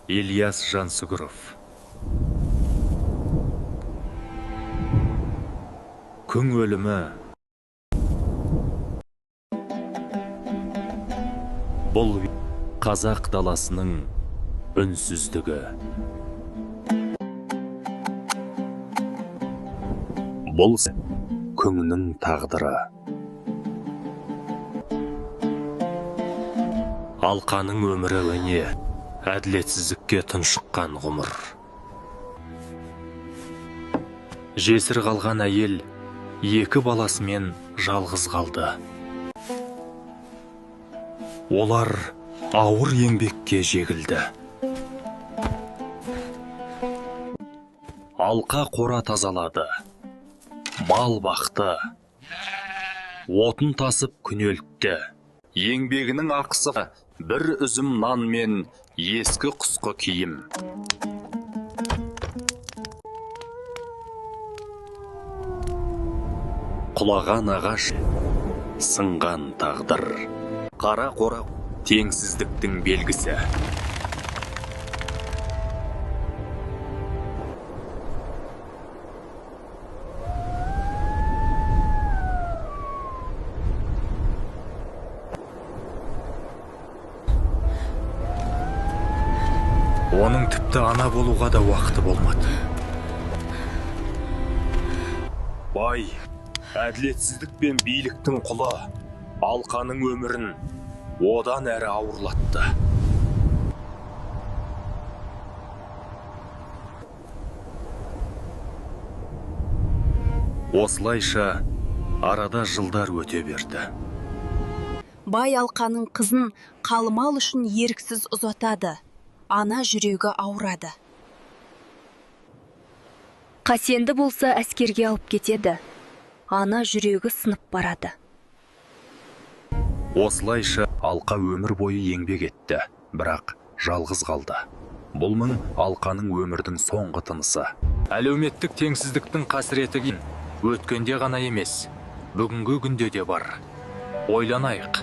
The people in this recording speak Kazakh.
Ильяс Жансүгіров. Күң өлімі. Бұл қазақ даласының үнсіздігі. Бұл күңнің тағдыры. Алқаның өмірі өне, әділетсіздікке тұншыққан ғұмыр. Жесір қалған әйел, екі баласымен жалғыз қалды. Олар ауыр еңбекке жегілді. Алқа қора тазалады, мал бақты, отын тасып күнелтті. Еңбегінің ақысы бір үзім нан мен ескі құсқы киім. Құлаған ағаш, сынған тағдыр. Қара қора теңсіздіктің белгісі. Оның тіпті ана болуға да уақыты болмады. Бай, әділетсіздік пен биліктің құлы, алқаның өмірін одан әрі ауырлатты. Осылайша арада жылдар өте берді. Бай алқаның қызын қалмал үшін еріксіз ұзатады. Ана жүрегі ауырады. Қасенді болса әскерге алып кетеді. Ана жүрегі сынып барады. Осылайша алқа өмір бойы еңбек етті, бірақ жалғыз қалды. Бұл мың алқаның өмірдің соңғы тынысы. Әлеуметтік теңсіздіктің қасіреті өткенде ғана емес, бүгінгі күнде де бар. Ойланайық.